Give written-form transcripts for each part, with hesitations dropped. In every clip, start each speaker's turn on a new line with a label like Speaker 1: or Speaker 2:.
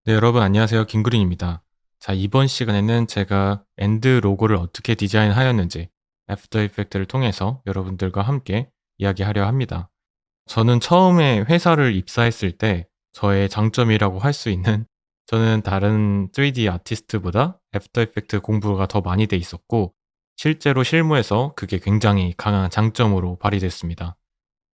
Speaker 1: 네, 여러분 안녕하세요. 김그린입니다. 자, 이번 시간에는 제가 엔드 로고를 어떻게 디자인하였는지 애프터 이펙트를 통해서 여러분들과 함께 이야기하려 합니다. 저는 처음에 회사를 입사했을 때 저의 장점이라고 할 수 있는 저는 다른 3D 아티스트보다 애프터 이펙트 공부가 더 많이 돼 있었고 실제로 실무에서 그게 굉장히 강한 장점으로 발휘됐습니다.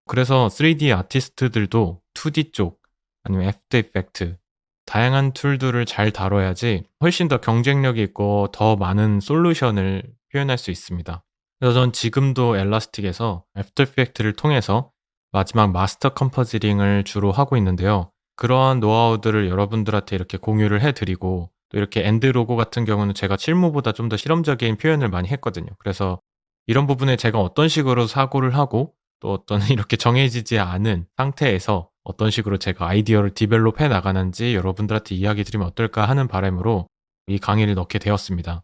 Speaker 1: 그래서 3D 아티스트들도 2D 쪽 아니면 애프터 이펙트 다양한 툴들을 잘 다뤄야지 훨씬 더 경쟁력이 있고 더 많은 솔루션을 표현할 수 있습니다. 그래서 전 지금도 엘라스틱에서 애프터 이펙트를 통해서 마지막 마스터 컴포지링을 주로 하고 있는데요. 그러한 노하우들을 여러분들한테 이렇게 공유를 해드리고 또 이렇게 엔드 로고 같은 경우는 제가 실무보다 좀 더 실험적인 표현을 많이 했거든요. 그래서 이런 부분에 제가 어떤 식으로 사고를 하고 또 어떤 이렇게 정해지지 않은 상태에서 어떤 식으로 제가 아이디어를 디벨롭해 나가는지 여러분들한테 이야기 드리면 어떨까 하는 바람으로 이 강의를 넣게 되었습니다.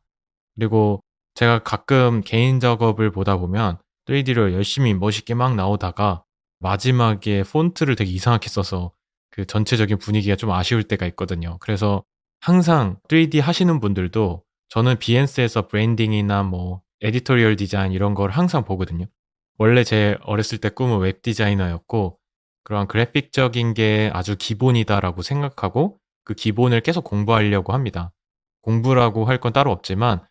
Speaker 1: 그리고 제가 가끔 개인 작업을 보다 보면 3D로 열심히 멋있게 막 나오다가 마지막에 폰트를 되게 이상하게 써서 그 전체적인 분위기가 좀 아쉬울 때가 있거든요. 그래서 항상 3D 하시는 분들도 저는 비엔스에서 브랜딩이나 뭐 에디토리얼 디자인 이런 걸 항상 보거든요. 원래 제 어렸을 때 꿈은 웹 디자이너였고 그런 그래픽적인 게 아주 기본이다라고 생각하고 그 기본을 계속 공부하려고 합니다. 공부라고 할 건 따로 없지만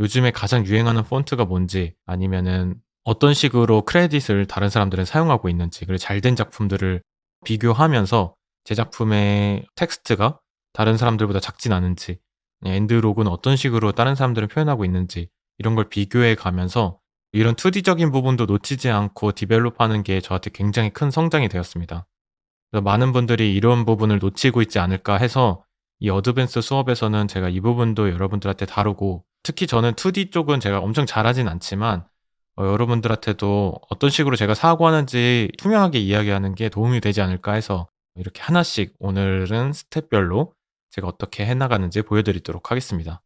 Speaker 1: 요즘에 가장 유행하는 폰트가 뭔지 아니면은 어떤 식으로 크레딧을 다른 사람들은 사용하고 있는지 그리고 잘된 작품들을 비교하면서 제 작품의 텍스트가 다른 사람들보다 작진 않은지 엔드 로그는 어떤 식으로 다른 사람들은 표현하고 있는지 이런 걸 비교해 가면서 이런 2D적인 부분도 놓치지 않고 디벨롭하는 게 저한테 굉장히 큰 성장이 되었습니다. 그래서 많은 분들이 이런 부분을 놓치고 있지 않을까 해서 이 어드밴스 수업에서는 제가 이 부분도 여러분들한테 다루고 특히 저는 2D 쪽은 제가 엄청 잘하진 않지만 여러분들한테도 어떤 식으로 제가 사고하는지 투명하게 이야기하는 게 도움이 되지 않을까 해서 이렇게 하나씩 오늘은 스텝별로 제가 어떻게 해나가는지 보여드리도록 하겠습니다.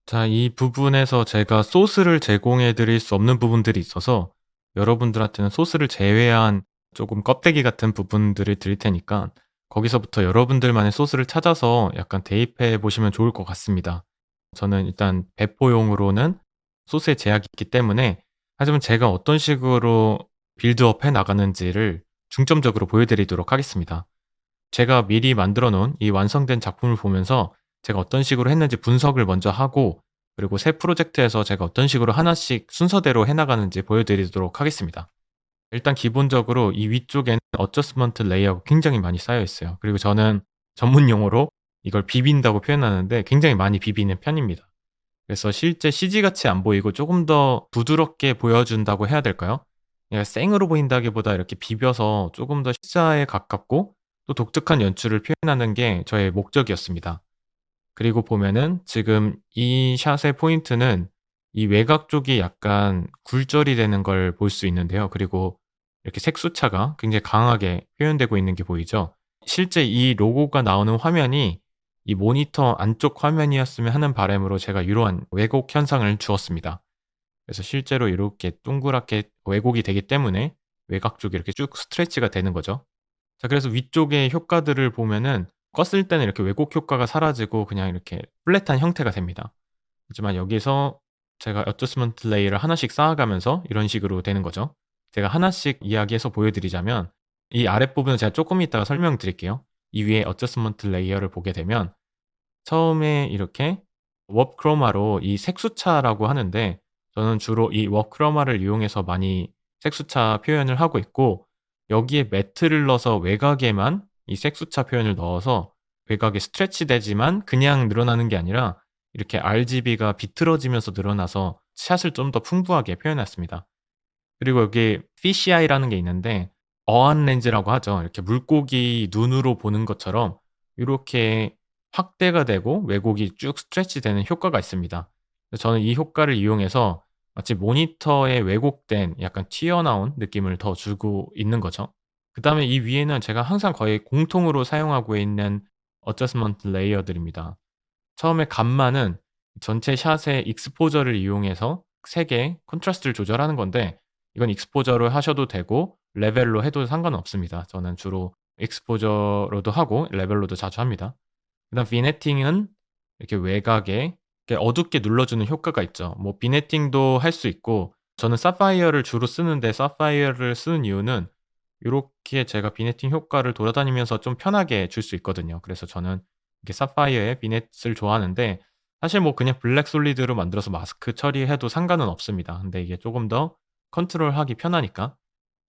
Speaker 1: 자, 이 부분에서 제가 소스를 제공해 드릴 수 없는 부분들이 있어서 여러분들한테는 소스를 제외한 조금 껍데기 같은 부분들을 드릴 테니까 거기서부터 여러분들만의 소스를 찾아서 약간 대입해 보시면 좋을 것 같습니다. 저는 일단 배포용으로는 소스에 제약이 있기 때문에 하지만 제가 어떤 식으로 빌드업 해 나가는지를 중점적으로 보여드리도록 하겠습니다. 제가 미리 만들어 놓은 이 완성된 작품을 보면서 제가 어떤 식으로 했는지 분석을 먼저 하고 그리고 새 프로젝트에서 제가 어떤 식으로 하나씩 순서대로 해 나가는지 보여드리도록 하겠습니다. 일단 기본적으로 이 위쪽에는 어저스먼트 레이어가 굉장히 많이 쌓여 있어요. 그리고 저는 전문 용어로 이걸 비빈다고 표현하는데 굉장히 많이 비비는 편입니다. 그래서 실제 CG같이 안 보이고 조금 더 부드럽게 보여준다고 해야 될까요? 그냥 생으로 보인다기보다 이렇게 비벼서 조금 더 실사에 가깝고 또 독특한 연출을 표현하는 게 저의 목적이었습니다. 그리고 보면은 지금 이 샷의 포인트는 이 외곽 쪽이 약간 굴절이 되는 걸 볼 수 있는데요. 그리고 이렇게 색수차가 굉장히 강하게 표현되고 있는 게 보이죠. 실제 이 로고가 나오는 화면이 이 모니터 안쪽 화면이었으면 하는 바람으로 제가 이러한 왜곡 현상을 주었습니다. 그래서 실제로 이렇게 동그랗게 왜곡이 되기 때문에 외곽 쪽이 이렇게 쭉 스트레치가 되는 거죠. 자, 그래서 위쪽의 효과들을 보면은 껐을 때는 이렇게 왜곡 효과가 사라지고 그냥 이렇게 플랫한 형태가 됩니다. 하지만 여기서 제가 어저스먼트 레이어를 하나씩 쌓아가면서 이런 식으로 되는 거죠. 제가 하나씩 이야기해서 보여드리자면 이 아랫부분은 제가 조금 이따가 설명드릴게요. 이 위에 어저스먼트 레이어를 보게 되면 처음에 이렇게 워 크로마로 이 색수차라고 하는데 저는 주로 이 워 크로마를 이용해서 많이 색수차 표현을 하고 있고 여기에 매트를 넣어서 외곽에만 이 색수차 표현을 넣어서 외곽이 스트레치 되지만 그냥 늘어나는 게 아니라 이렇게 RGB가 비틀어지면서 늘어나서 샷을 좀 더 풍부하게 표현했습니다. 그리고 여기 피쉬아이라는 게 있는데 어안 렌즈라고 하죠. 이렇게 물고기 눈으로 보는 것처럼 요렇게 확대가 되고 왜곡이 쭉 스트레치 되는 효과가 있습니다. 그래서 저는 이 효과를 이용해서 마치 모니터에 왜곡된 약간 튀어나온 느낌을 더 주고 있는 거죠. 그다음에 이 위에는 제가 항상 거의 공통으로 사용하고 있는 어저스먼트 레이어들입니다. 처음에 감마는 전체 샷의 익스포저를 이용해서 색의 컨트라스트를 조절하는 건데 이건 익스포저로 하셔도 되고 레벨로 해도 상관없습니다. 저는 주로 익스포저로도 하고 레벨로도 자주 합니다. 그다음 비네팅은 이렇게 외곽에 이렇게 어둡게 눌러주는 효과가 있죠. 뭐 비네팅도 할 수 있고 저는 사파이어를 주로 쓰는데 사파이어를 쓰는 이유는 요렇게 제가 비네팅 효과를 돌아다니면서 좀 편하게 줄 수 있거든요. 그래서 저는 이렇게 사파이어의 비넷을 좋아하는데 사실 뭐 그냥 블랙 솔리드로 만들어서 마스크 처리해도 상관은 없습니다. 근데 이게 쪼금 더 컨트롤하기 편하니까.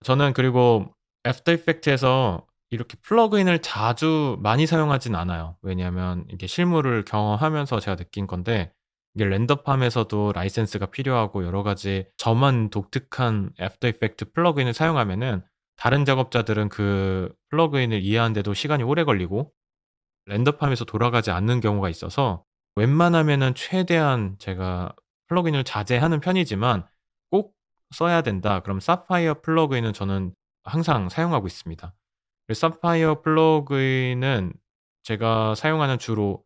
Speaker 1: 저는 그리고 애프터 이펙트에서 이렇게 플러그인을 자주 많이 사용하진 않아요. 왜냐하면 이게 실무를 경험하면서 제가 느낀 건데 이게 렌더팜에서도 라이센스가 필요하고 여러 가지 저만 독특한 애프터 이펙트 플러그인을 사용하면은 다른 작업자들은 그 플러그인을 이해하는 데도 시간이 오래 걸리고 렌더팜에서 돌아가지 않는 경우가 있어서 웬만하면은 최대한 제가 플러그인을 자제하는 편이지만 꼭 써야 된다. 그럼 사파이어 플러그인은 저는 항상 사용하고 있습니다. 그 사파이어 플러그인은 제가 사용하는 주로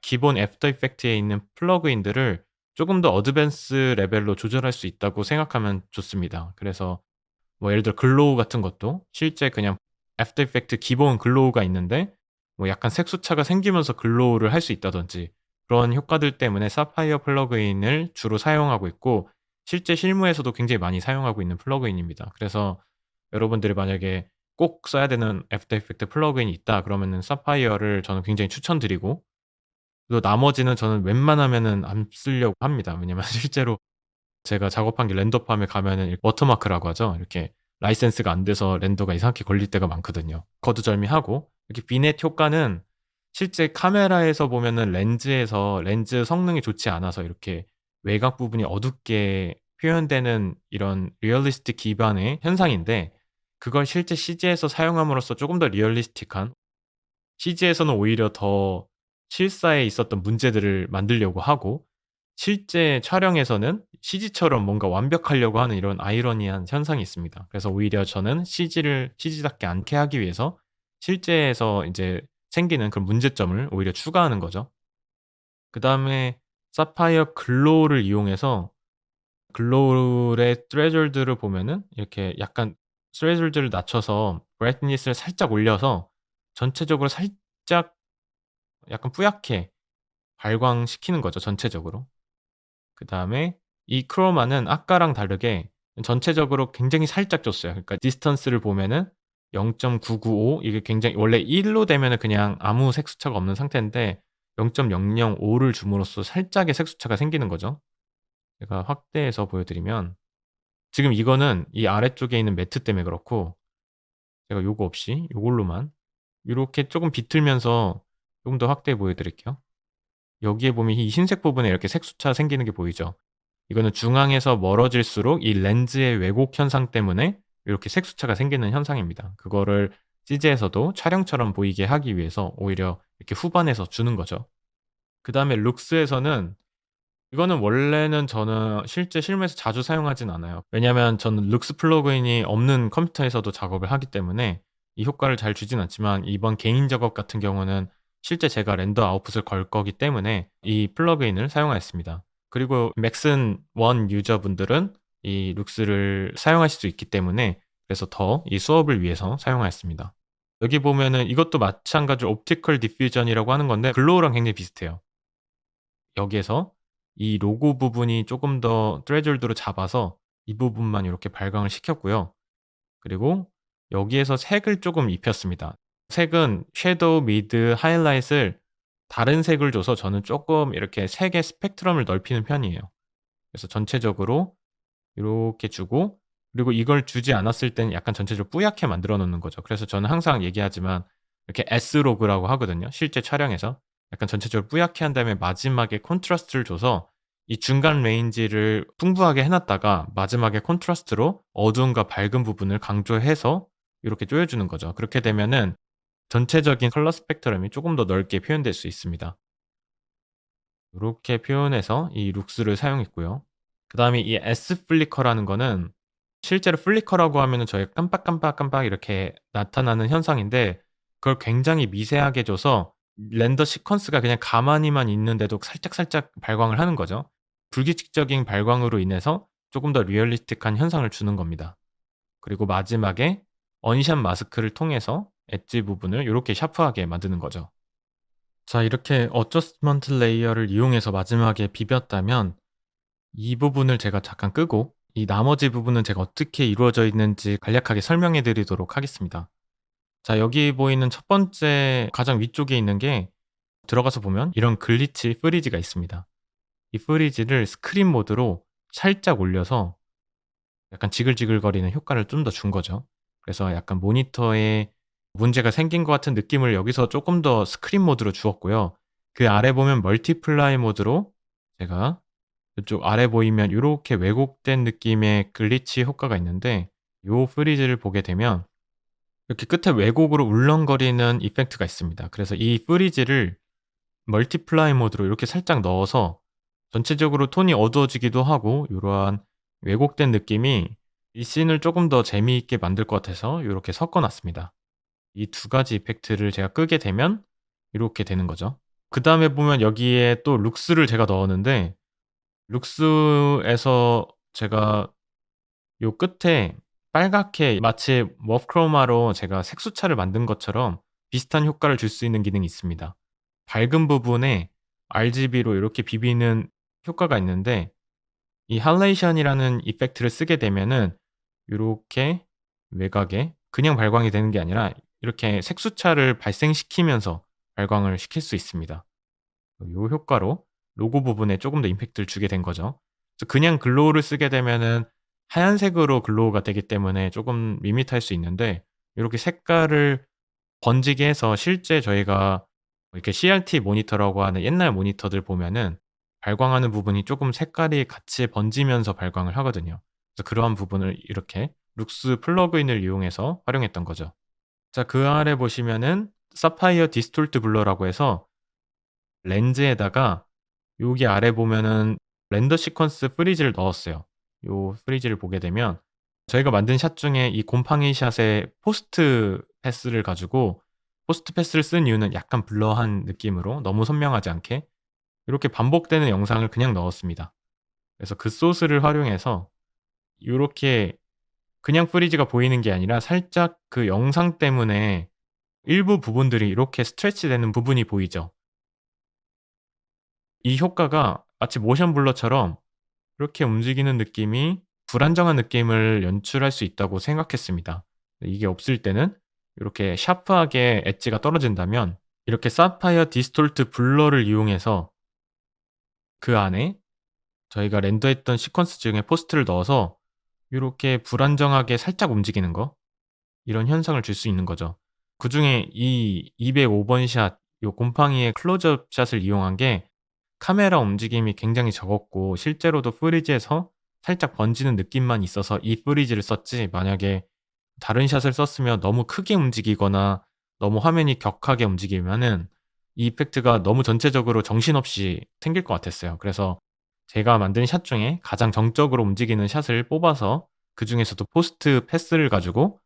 Speaker 1: 기본 애프터 이펙트에 있는 플러그인들을 조금 더 어드밴스 레벨로 조절할 수 있다고 생각하면 좋습니다. 그래서 뭐 예를 들어 글로우 같은 것도 실제 그냥 애프터 이펙트 기본 글로우가 있는데 뭐 약간 색소차가 생기면서 글로우를 할 수 있다든지 그런 효과들 때문에 사파이어 플러그인을 주로 사용하고 있고 실제 실무에서도 굉장히 많이 사용하고 있는 플러그인입니다. 그래서 여러분들이 만약에 꼭 써야 되는 애프터 이펙트 플러그인이 있다 그러면은 사파이어를 저는 굉장히 추천드리고 또 나머지는 저는 웬만하면은 안 쓰려고 합니다. 왜냐면 실제로 제가 작업한 게 렌더팜에 가면은 워터마크라고 하죠. 이렇게 라이센스가 안 돼서 렌더가 이상하게 걸릴 때가 많거든요. 거두절미하고 이렇게 비넷 효과는 실제 카메라에서 보면은 렌즈에서 렌즈 성능이 좋지 않아서 이렇게 외곽 부분이 어둡게 표현되는 이런 리얼리스틱 기반의 현상인데 그걸 실제 CG에서 사용함으로써 조금 더 리얼리스틱한 CG에서는 오히려 더 실사에 있었던 문제들을 만들려고 하고 실제 촬영에서는 CG처럼 뭔가 완벽하려고 하는 이런 아이러니한 현상이 있습니다. 그래서 오히려 저는 CG를 CG답게 않게 하기 위해서 실제에서 이제 생기는 그런 문제점을 오히려 추가하는 거죠. 그다음에 사파이어 글로우를 이용해서 글로우의 threshold를 보면은 이렇게 약간 threshold를 낮춰서 brightness를 살짝 올려서 전체적으로 살짝 약간 뿌옇게 발광시키는 거죠, 전체적으로. 그다음에 이 크로마는 아까랑 다르게 전체적으로 굉장히 살짝 줬어요. 그러니까 디스턴스를 보면은 0.995 이게 굉장히 원래 1로 되면은 그냥 아무 색소차가 없는 상태인데 0.005를 줌으로써 살짝의 색소차가 생기는 거죠. 제가 확대해서 보여드리면 지금 이거는 이 아래쪽에 있는 매트 때문에 그렇고 제가 요거 없이 요걸로만 요렇게 쪼금 비틀면서 좀 더 확대해 보여드릴게요. 여기에 보면 이 흰색 부분에 이렇게 색소차 생기는 게 보이죠? 이거는 중앙에서 멀어질수록 이 렌즈의 왜곡 현상 때문에 이렇게 색소차가 생기는 현상입니다. 그거를 CG에서도 촬영처럼 보이게 하기 위해서 오히려 이렇게 후반에서 주는 거죠. 그다음에 룩스에서는 이거는 원래는 저는 실제 실무에서 자주 사용하진 않아요. 왜냐하면 저는 룩스 플러그인이 없는 컴퓨터에서도 작업을 하기 때문에 이 효과를 잘 주진 않지만 이번 개인 작업 같은 경우는 실제 제가 렌더 아웃풋을 걸 거기 때문에 이 플러그인을 사용하였습니다. 그리고 맥슨 원 유저분들은 이 룩스를 사용하실 수 있기 때문에 그래서 더 이 수업을 위해서 사용하였습니다. 여기 보면은 이것도 마찬가지로 옵티컬 디퓨전이라고 하는 건데 글로우랑 굉장히 비슷해요. 여기에서 이 로고 부분이 조금 더 threshold로 잡아서 이 부분만 이렇게 발광을 시켰고요. 그리고 여기에서 색을 조금 입혔습니다. 색은 섀도우, 미드, 하이라이트를 다른 색을 줘서 저는 조금 이렇게 색의 스펙트럼을 넓히는 편이에요. 그래서 전체적으로 요렇게 주고 그리고 이걸 주지 않았을 때는 약간 전체적으로 뿌옇게 만들어 놓는 거죠. 그래서 저는 항상 얘기하지만 이렇게 S로그라고 하거든요. 실제 촬영에서. 약간 전체적으로 뿌옇게 한 다음에 마지막에 콘트라스트를 줘서 이 중간 레인지를 풍부하게 해 놨다가 마지막에 콘트라스트로 어두움과 밝은 부분을 강조해서 요렇게 쪼여 주는 거죠. 그렇게 되면은 전체적인 컬러 스펙트럼이 쪼금 더 넓게 표현될 수 있습니다. 요렇게 표현해서 이 룩스를 사용했고요. 그다음에 이 S 플리커라는 거는 실제로 플리커라고 하면은 저희가 깜빡깜빡깜빡 이렇게 나타나는 현상인데 그걸 굉장히 미세하게 줘서 렌더 시퀀스가 그냥 가만히만 있는데도 살짝살짝 발광을 하는 거죠. 불규칙적인 발광으로 인해서 조금 더 리얼리스틱한 현상을 주는 겁니다. 그리고 마지막에 언샷 마스크를 통해서 엣지 부분을 요렇게 샤프하게 만드는 거죠. 자, 이렇게 어저스트먼트 레이어를 이용해서 마지막에 비볐다면 이 부분을 제가 잠깐 끄고 이 나머지 부분은 제가 어떻게 이루어져 있는지 간략하게 설명해 드리도록 하겠습니다. 자, 여기 보이는 첫 번째 가장 위쪽에 있는 게 들어가서 보면 이런 글리치 프리즈가 있습니다. 이 프리즈를 스크린 모드로 살짝 올려서 약간 지글지글거리는 효과를 좀 더 준 거죠. 그래서 약간 모니터에 문제가 생긴 것 같은 느낌을 여기서 조금 더 스크린 모드로 주었고요. 그 아래 보면 멀티플라이 모드로 제가 이쪽 아래 보이면 요렇게 왜곡된 느낌의 글리치 효과가 있는데 요 프리즈를 보게 되면 이렇게 끝에 왜곡으로 울렁거리는 이펙트가 있습니다. 그래서 이 프리즈를 멀티플라이 모드로 이렇게 살짝 넣어서 전체적으로 톤이 어두워지기도 하고 요러한 왜곡된 느낌이 이 씬을 조금 더 재미있게 만들 것 같아서 요렇게 섞어 놨습니다. 이 두 가지 이펙트를 제가 끄게 되면 이렇게 되는 거죠. 그다음에 보면 여기에 또 룩스를 제가 넣었는데 룩스에서 제가 요 끝에 빨갛게 마치 머프크로마로 제가 색수차를 만든 것처럼 비슷한 효과를 줄 수 있는 기능이 있습니다. 밝은 부분에 RGB로 이렇게 비비는 효과가 있는데 이 할레이션이라는 이펙트를 쓰게 되면은 요렇게 외곽에 그냥 발광이 되는 게 아니라 이렇게 색수차를 발생시키면서 발광을 시킬 수 있습니다. 요 효과로 로고 부분에 조금 더 임팩트를 주게 된 거죠. 그래서 그냥 글로우를 쓰게 되면은 하얀색으로 글로우가 되기 때문에 조금 밋밋할 수 있는데 요렇게 색깔을 번지게 해서 실제 저희가 이렇게 CRT 모니터라고 하는 옛날 모니터들 보면은 발광하는 부분이 조금 색깔이 같이 번지면서 발광을 하거든요. 그래서 그러한 부분을 이렇게 룩스 플러그인을 이용해서 활용했던 거죠. 자, 그 아래 보시면은 사파이어 디스톨트 블러라고 해서 렌즈에다가 여기 아래 보면은 렌더 시퀀스 프리즈를 넣었어요. 요 프리즈를 보게 되면 저희가 만든 샷 중에 이 곰팡이 샷의 포스트 패스를 가지고 포스트 패스를 쓴 이유는 약간 블러한 느낌으로 너무 선명하지 않게 이렇게 반복되는 영상을 그냥 넣었습니다. 그래서 그 소스를 활용해서 요렇게 그냥 프리즈가 보이는 게 아니라 살짝 그 영상 때문에 일부 부분들이 이렇게 스트레치 되는 부분이 보이죠. 이 효과가 마치 모션 블러처럼 이렇게 움직이는 느낌이 불안정한 느낌을 연출할 수 있다고 생각했습니다. 이게 없을 때는 이렇게 샤프하게 엣지가 떨어진다면 이렇게 사파이어 디스톨트 블러를 이용해서 그 안에 저희가 렌더했던 시퀀스 중에 포스트를 넣어서 이렇게 불안정하게 살짝 움직이는 거 이런 현상을 줄 수 있는 거죠. 그중에 이 205번 샷 요 곰팡이의 클로즈업 샷을 이용한 게 카메라 움직임이 굉장히 적었고 실제로도 프리즈에서 살짝 번지는 느낌만 있어서 이 프리즈를 썼지 만약에 다른 샷을 썼으면 너무 크게 움직이거나 너무 화면이 격하게 움직이면은 이 이펙트가 너무 전체적으로 정신없이 생길 것 같았어요. 그래서 제가 만든 샷 중에 가장 정적으로 움직이는 샷을 뽑아서 그중에서도 포스트 패스를 가지고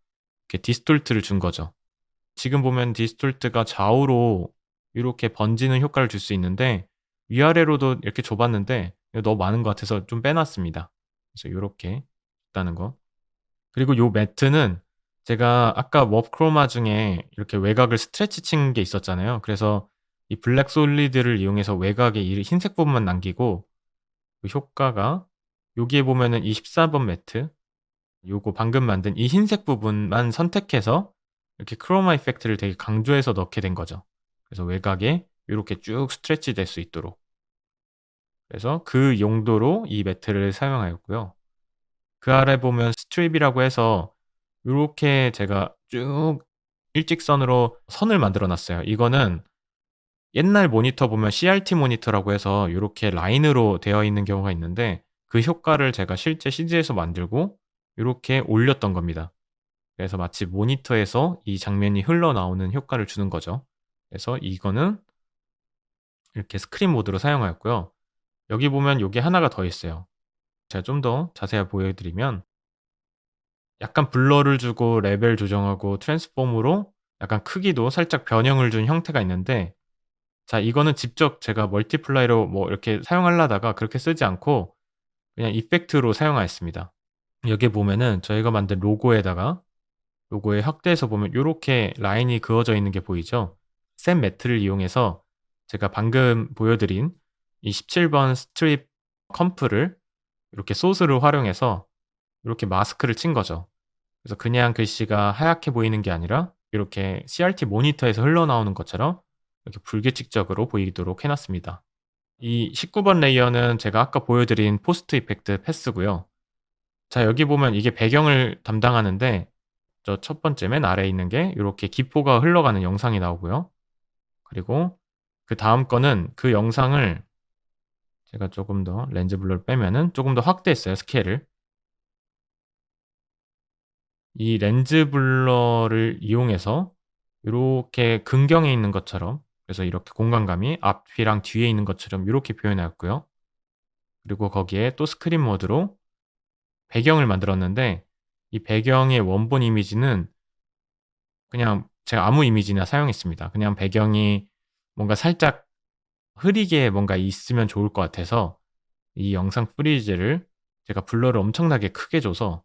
Speaker 1: 이렇게 디스톨트를 준 거죠. 지금 보면 디스톨트가 좌우로 이렇게 번지는 효과를 줄 수 있는데 위아래로도 이렇게 줘 봤는데 너무 많은 것 같아서 좀 빼놨습니다. 그래서 요렇게 있다는 거. 그리고 요 매트는 제가 아까 머프크로마 중에 이렇게 외곽을 스트레치 친 게 있었잖아요. 그래서 이 블랙 솔리드를 이용해서 외곽에 이 흰색 부분만 남기고 그 효과가 여기에 보면은 이 14번 매트 요거 방금 만든 이 흰색 부분만 선택해서 이렇게 크로마 이펙트를 되게 강조해서 넣게 된 거죠. 그래서 외곽에 요렇게 쭉 스트레치 될 수 있도록. 그래서 그 용도로 이 매트를 사용하였고요. 그 아래 보면 스트립이라고 해서 요렇게 제가 쭉 일직선으로 선을 만들어 놨어요. 이거는 옛날 모니터 보면 CRT 모니터라고 해서 요렇게 라인으로 되어 있는 경우가 있는데 그 효과를 제가 실제 CG에서 만들고 요렇게 올렸던 겁니다. 그래서 마치 모니터에서 이 장면이 흘러나오는 효과를 주는 거죠. 그래서 이거는 이렇게 스크린 모드로 사용하였고요. 여기 보면 요게 하나가 더 있어요. 제가 좀 더 자세히 보여드리면 약간 블러를 주고 레벨 조정하고 트랜스폼으로 약간 크기도 살짝 변형을 준 형태가 있는데 자, 이거는 직접 제가 멀티플라이로 뭐 이렇게 사용하려다가 그렇게 쓰지 않고 그냥 이펙트로 사용하였습니다. 여기 보면은 저희가 만든 로고에다가 로고의 확대해서 보면 요렇게 라인이 그어져 있는 게 보이죠? 샘 매트를 이용해서 제가 방금 보여드린 이 17번 스트립 컴프를 이렇게 소스를 활용해서 이렇게 마스크를 친 거죠. 그래서 그냥 글씨가 하얗게 보이는 게 아니라 이렇게 CRT 모니터에서 흘러나오는 것처럼 이렇게 불규칙적으로 보이도록 해 놨습니다. 이 19번 레이어는 제가 아까 보여드린 포스트 이펙트 패스고요. 자, 여기 보면 이게 배경을 담당하는데 저 첫 번째 맨 아래에 있는 게 요렇게 기포가 흘러가는 영상이 나오고요. 그리고 그다음 거는 그 영상을 제가 조금 더 렌즈 블러를 빼면은 조금 더 확대했어요, 스케일을. 이 렌즈 블러를 이용해서 요렇게 근경에 있는 것처럼, 그래서 이렇게 공간감이 앞이랑 뒤에 있는 것처럼 요렇게 표현하였고요. 그리고 거기에 또 스크린 모드로 배경을 만들었는데 이 배경의 원본 이미지는 그냥 제가 아무 이미지나 사용했습니다. 그냥 배경이 뭔가 살짝 흐리게 뭔가 있으면 좋을 것 같아서 이 영상 프리즈를 제가 블러를 엄청나게 크게 줘서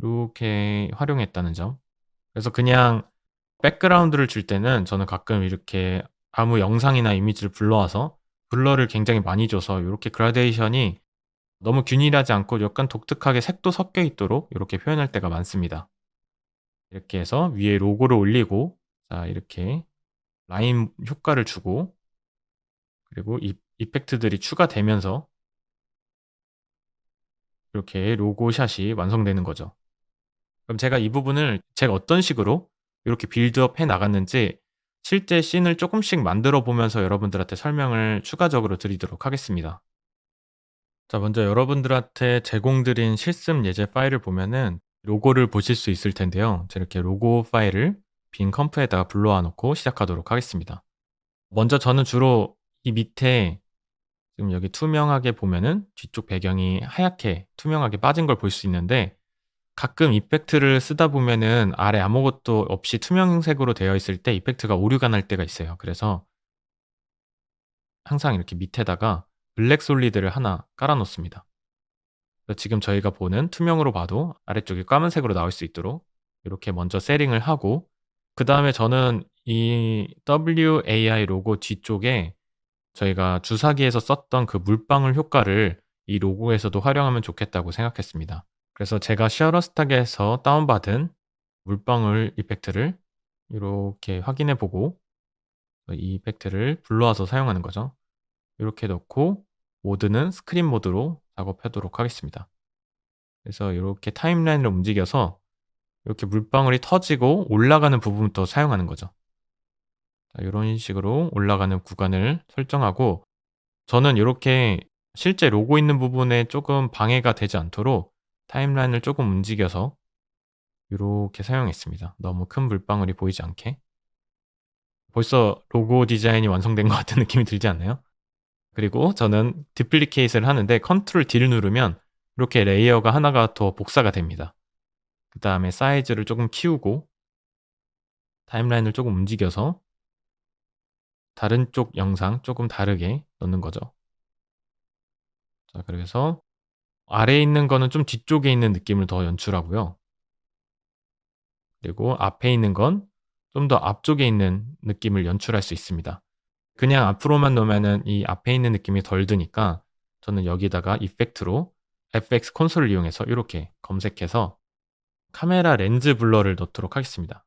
Speaker 1: 요렇게 활용했다는 점. 그래서 그냥 백그라운드를 줄 때는 저는 가끔 이렇게 아무 영상이나 이미지를 불러와서 블러를 굉장히 많이 줘서 요렇게 그라데이션이 너무 균일하지 않고 약간 독특하게 색도 섞여 있도록 요렇게 표현할 때가 많습니다. 이렇게 해서 위에 로고를 올리고, 자, 이렇게 라인 효과를 주고, 그리고 이펙트들이 추가되면서 이렇게 로고샷이 완성되는 거죠. 그럼 제가 이 부분을 제가 어떤 식으로 이렇게 빌드업 해 나갔는지 실제 씬을 조금씩 만들어 보면서 여러분들한테 설명을 추가적으로 드리도록 하겠습니다. 자, 먼저 여러분들한테 제공드린 실습 예제 파일을 보면은 로고를 보실 수 있을 텐데요. 제가 이렇게 로고 파일을 빈 컴프에다가 불러와 놓고 시작하도록 하겠습니다. 먼저 저는 주로 이 밑에 지금 여기 투명하게 보면은 뒤쪽 배경이 하얗게 투명하게 빠진 걸 볼 수 있는데, 가끔 이펙트를 쓰다 보면은 아래 아무것도 없이 투명색으로 되어 있을 때 이펙트가 오류가 날 때가 있어요. 그래서 항상 이렇게 밑에다가 블랙 솔리드를 하나 깔아 놓습니다. 그래서 지금 저희가 보는 투명으로 봐도 아래쪽이 까만색으로 나올 수 있도록 이렇게 먼저 세팅을 하고, 그다음에 저는 이 WAI 로고 뒤쪽에 저희가 주사기에서 썼던 그 물방울 효과를 이 로고에서도 활용하면 좋겠다고 생각했습니다. 그래서 제가 셔러스탁에서 다운받은 물방울 이펙트를 이렇게 확인해 보고 이 이펙트를 불러와서 사용하는 거죠. 이렇게 넣고 모드는 스크린 모드로 작업하도록 하겠습니다. 그래서 이렇게 타임라인을 움직여서 이렇게 물방울이 터지고 올라가는 부분부터 사용하는 거죠. 자, 이런 식으로 올라가는 구간을 설정하고, 저는 이렇게 실제 로고 있는 부분에 조금 방해가 되지 않도록 타임라인을 조금 움직여서 이렇게 사용했습니다. 너무 큰 물방울이 보이지 않게. 벌써 로고 디자인이 완성된 것 같은 느낌이 들지 않나요? 그리고 저는 디플리케이트를 하는데 컨트롤 D를 누르면 이렇게 레이어가 하나가 더 복사가 됩니다. 그 다음에 사이즈를 조금 키우고 타임라인을 조금 움직여서 다른 쪽 영상 조금 다르게 넣는 거죠. 자, 그래서 아래에 있는 거는 좀 뒤쪽에 있는 느낌을 더 연출하고요. 그리고 앞에 있는 건 좀 더 앞쪽에 있는 느낌을 연출할 수 있습니다. 그냥 앞으로만 놓으면은 이 앞에 있는 느낌이 덜 드니까 저는 여기다가 이펙트로 FX 콘솔을 이용해서 이렇게 검색해서 카메라 렌즈 블러를 넣도록 하겠습니다.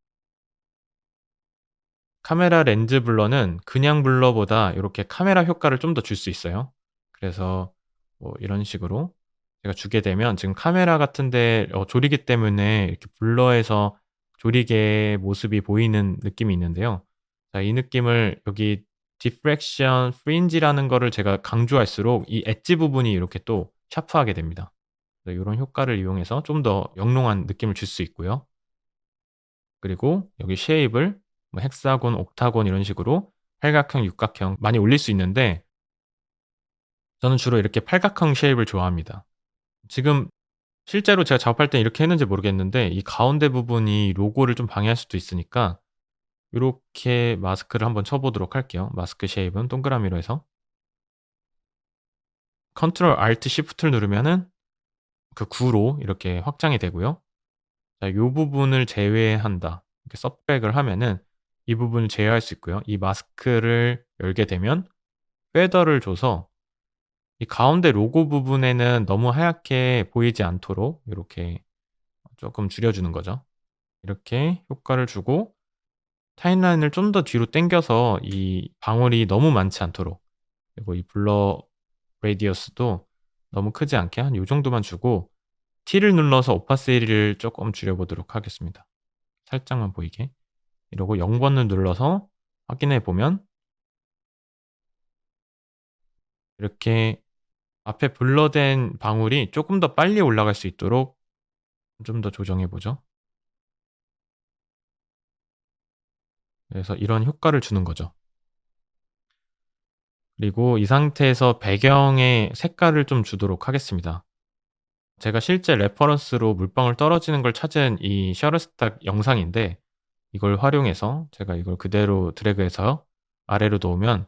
Speaker 1: 카메라 렌즈 블러는 그냥 블러보다 이렇게 카메라 효과를 좀 더 줄 수 있어요. 그래서 뭐 이런 식으로 제가 주게 되면 지금 카메라 같은데 조리개 때문에 이렇게 블러에서 조리개의 모습이 보이는 느낌이 있는데요. 자, 이 느낌을 여기 diffraction fringe라는 거를 제가 강조할수록 이 엣지 부분이 이렇게 또 샤프하게 됩니다. 그래서 요런 효과를 이용해서 좀 더 영롱한 느낌을 줄 수 있고요. 그리고 여기 쉐입을 뭐 헥사곤, 옥타곤 이런 식으로 팔각형, 육각형 많이 올릴 수 있는데 저는 주로 이렇게 팔각형 쉐입을 좋아합니다. 지금 실제로 제가 작업할 때 이렇게 했는지 모르겠는데 이 가운데 부분이 로고를 좀 방해할 수도 있으니까 요렇게 마스크를 한번 쳐 보도록 할게요. 마스크 쉐입은 동그라미로 해서 컨트롤 알트 시프트를 누르면은 그 9로 이렇게 확장이 되고요. 자, 요 부분을 제외한다. 이렇게 섭백을 하면은 이 부분을 제어할 수 있고요. 이 마스크를 열게 되면 페더를 줘서 이 가운데 로고 부분에는 너무 하얗게 보이지 않도록 이렇게 조금 줄여주는 거죠. 이렇게 효과를 주고 타임라인을 좀 더 뒤로 당겨서 이 방울이 너무 많지 않도록, 그리고 이 블러 레디어스도 너무 크지 않게 한 요 정도만 주고 T를 눌러서 오파시티를 조금 줄여보도록 하겠습니다. 살짝만 보이게. 이러고 0번을 눌러서 확인해 보면 이렇게 앞에 블러된 방울이 조금 더 빨리 올라갈 수 있도록 좀 더 조정해 보죠. 그래서 이런 효과를 주는 거죠. 그리고 이 상태에서 배경에 색깔을 좀 주도록 하겠습니다. 제가 실제 레퍼런스로 물방울 떨어지는 걸 찾은 이 셔터스탁 영상인데, 이걸 활용해서 제가 이걸 그대로 드래그해서 아래로 놓으면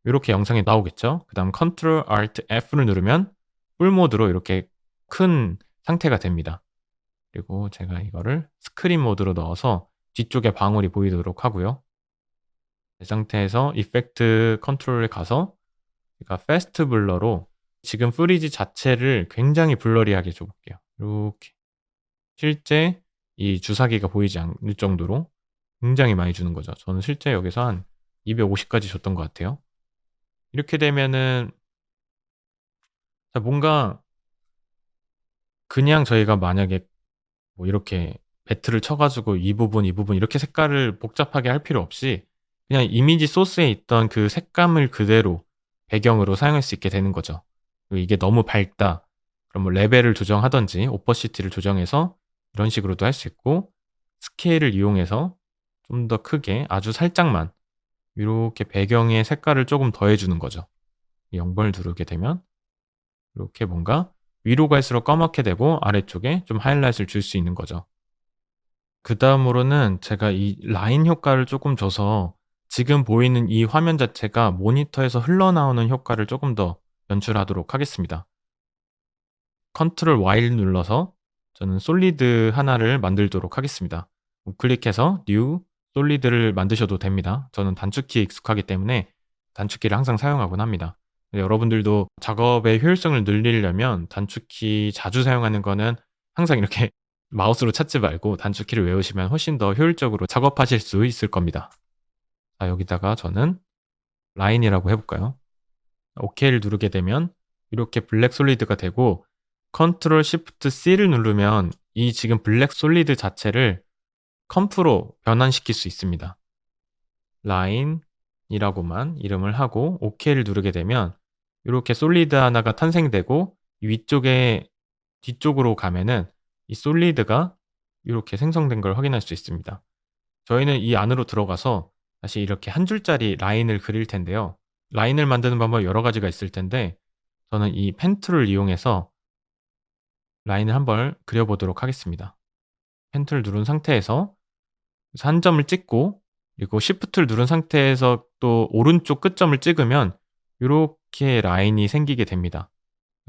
Speaker 1: 이렇게 영상이 나오겠죠. 그 다음 Ctrl Alt F를 누르면 풀 모드로 이렇게 큰 상태가 됩니다. 그리고 제가 이거를 스크린 모드로 넣어서 뒤쪽에 방울이 보이도록 하고요. 이 상태에서 이펙트 컨트롤에 가서 제가 패스트 블러로 지금 프리지 자체를 굉장히 블러리하게 줘볼게요. 이렇게 실제 이 주사기가 보이지 않을 정도로 굉장히 많이 주는 거죠. 저는 실제 여기서 한 250까지 줬던 것 같아요. 이렇게 되면은 뭔가 그냥 저희가 만약에 뭐 이렇게 배트를 쳐가지고 이 부분 이렇게 색깔을 복잡하게 할 필요 없이 그냥 이미지 소스에 있던 그 색감을 그대로 배경으로 사용할 수 있게 되는 거죠. 그리고 이게 너무 밝다, 그럼 뭐 레벨을 조정하든지 오퍼시티를 조정해서 이런 식으로도 할 수 있고, 스케일을 이용해서 좀 더 크게 아주 살짝만 이렇게 배경의 색깔을 조금 더해주는 거죠. 0번을 누르게 되면 이렇게 뭔가 위로 갈수록 까맣게 되고 아래쪽에 좀 하이라이트를 줄 수 있는 거죠. 그 다음으로는 제가 이 라인 효과를 조금 줘서 지금 보이는 이 화면 자체가 모니터에서 흘러나오는 효과를 조금 더 연출하도록 하겠습니다. 컨트롤 Y를 눌러서 저는 솔리드 하나를 만들도록 하겠습니다. 우클릭해서 New 솔리드를 만드셔도 됩니다. 저는 단축키에 익숙하기 때문에 단축키를 항상 사용하곤 합니다. 여러분들도 작업의 효율성을 늘리려면 단축키 자주 사용하는 거는 항상 이렇게 마우스로 찾지 말고 단축키를 외우시면 훨씬 더 효율적으로 작업하실 수 있을 겁니다. 자, 여기다가 저는 라인이라고 해볼까요? OK를 누르게 되면 이렇게 블랙 솔리드가 되고, 컨트롤 시프트 C를 누르면 이 지금 블랙 솔리드 자체를 컴프로 변환시킬 수 있습니다. 라인이라고만 이름을 하고 OK를 누르게 되면 이렇게 솔리드 하나가 탄생되고, 위쪽에 뒤쪽으로 가면은 이 솔리드가 이렇게 생성된 걸 확인할 수 있습니다. 저희는 이 안으로 들어가서 다시 이렇게 한 줄짜리 라인을 그릴 텐데요. 라인을 만드는 방법이 여러 가지가 있을 텐데 저는 이 펜 툴을 이용해서 라인을 한번 그려보도록 하겠습니다. 펜 툴을 누른 상태에서 한 점을 찍고, 그리고 Shift를 누른 상태에서 또 오른쪽 끝점을 찍으면 이렇게 라인이 생기게 됩니다.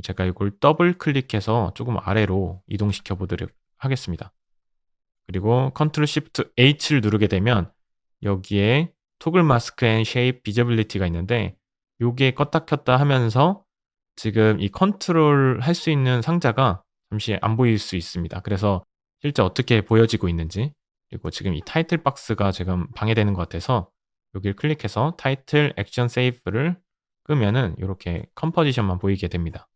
Speaker 1: 제가 이걸 더블 클릭해서 조금 아래로 이동시켜 보도록 하겠습니다. 그리고 Ctrl Shift H를 누르게 되면 여기에 토글 마스크 앤 쉐입 비저빌리티가 있는데, 요게 껐다 켰다 하면서 지금 이 컨트롤 할 수 있는 상자가 잠시 안 보일 수 있습니다. 그래서 실제 어떻게 보여지고 있는지, 그리고 지금 이 타이틀 박스가 지금 방해되는 것 같아서 여기를 클릭해서 타이틀 액션 세이브를 끄면은 이렇게 컴포지션만 보이게 됩니다.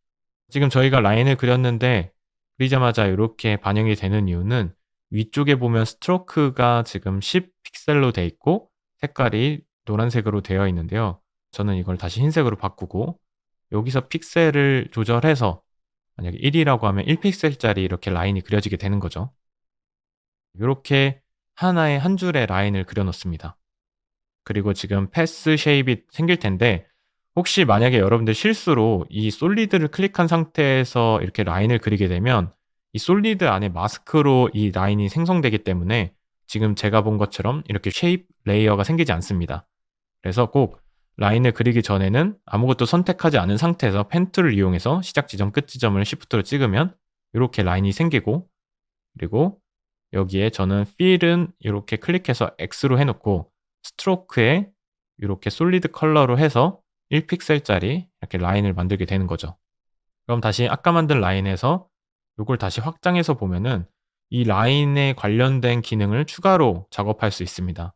Speaker 1: 지금 저희가 라인을 그렸는데 그리자마자 이렇게 반영이 되는 이유는 위쪽에 보면 스트로크가 지금 10 픽셀로 돼 있고 색깔이 노란색으로 되어 있는데요. 저는 이걸 다시 흰색으로 바꾸고 여기서 픽셀을 조절해서 만약에 1이라고 하면 1픽셀짜리 이렇게 라인이 그려지게 되는 거죠. 이렇게 하나의 한 줄의 라인을 그려 놓습니다. 그리고 지금 패스 쉐입이 생길 텐데, 혹시 만약에 여러분들 실수로 이 솔리드를 클릭한 상태에서 이렇게 라인을 그리게 되면 이 솔리드 안에 마스크로 이 라인이 생성되기 때문에 지금 제가 본 것처럼 이렇게 쉐입 레이어가 생기지 않습니다. 그래서 꼭 라인을 그리기 전에는 아무것도 선택하지 않은 상태에서 펜 툴을 이용해서 시작 지점, 끝 지점을 Shift로 찍으면 이렇게 라인이 생기고, 그리고 여기에 저는 필은 이렇게 클릭해서 X로 해놓고 스트로크에 이렇게 솔리드 컬러로 해서 1픽셀짜리 이렇게 라인을 만들게 되는 거죠. 그럼 다시 아까 만든 라인에서 요걸 다시 확장해서 보면은 이 라인에 관련된 기능을 추가로 작업할 수 있습니다.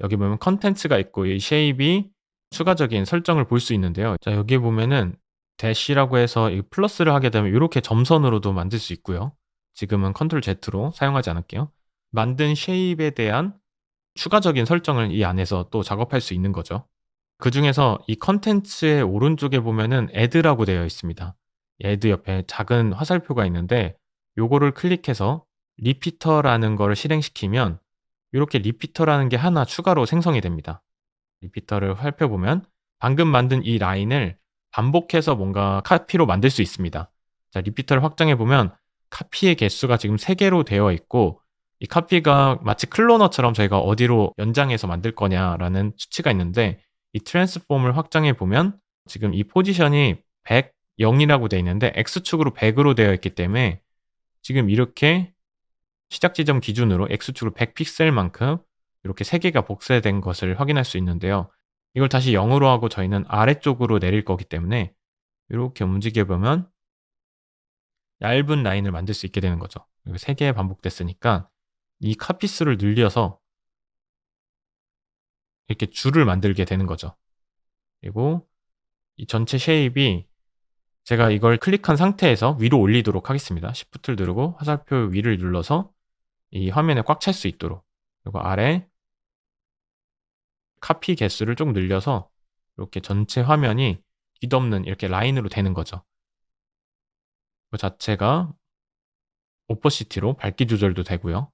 Speaker 1: 여기 보면 컨텐츠가 있고 이 쉐입이 추가적인 설정을 볼 수 있는데요. 자, 여기에 보면은 대시라고 해서 이 플러스를 하게 되면 요렇게 점선으로도 만들 수 있고요. 지금은 컨트롤 Z로 사용하지 않을게요. 만든 쉐입에 대한 추가적인 설정을 이 안에서 또 작업할 수 있는 거죠. 그중에서 이 컨텐츠의 오른쪽에 보면은 add라고 되어 있습니다. add 옆에 작은 화살표가 있는데 요거를 클릭해서 리피터라는 거를 실행시키면 요렇게 리피터라는 게 하나 추가로 생성이 됩니다. 리피터를 살펴보면 방금 만든 이 라인을 반복해서 뭔가 카피로 만들 수 있습니다. 자, 리피터를 확장해 보면 카피의 개수가 지금 3개로 되어 있고 이 카피가 마치 클로너처럼 저희가 어디로 연장해서 만들 거냐라는 수치가 있는데 이 트랜스폼을 확장해 보면 지금 이 포지션이 100, 0이라고 되어 있는데 X축으로 100으로 되어 있기 때문에 지금 이렇게 시작 지점 기준으로 X축으로 100 픽셀만큼 이렇게 3개가 복사된 것을 확인할 수 있는데요. 이걸 다시 0으로 하고 저희는 아래쪽으로 내릴 거기 때문에 이렇게 움직여 보면 얇은 라인을 만들 수 있게 되는 거죠. 3개 반복됐으니까 이 카피 수를 늘려서 이렇게 줄을 만들게 되는 거죠. 그리고 이 전체 쉐입이 제가 이걸 클릭한 상태에서 위로 올리도록 하겠습니다. Shift를 누르고 화살표 위를 눌러서 이 화면에 꽉 찰 수 있도록, 그리고 아래 카피 개수를 좀 늘려서 이렇게 전체 화면이 뒤덮는 이렇게 라인으로 되는 거죠. 그 자체가 오퍼시티로 밝기 조절도 되고요.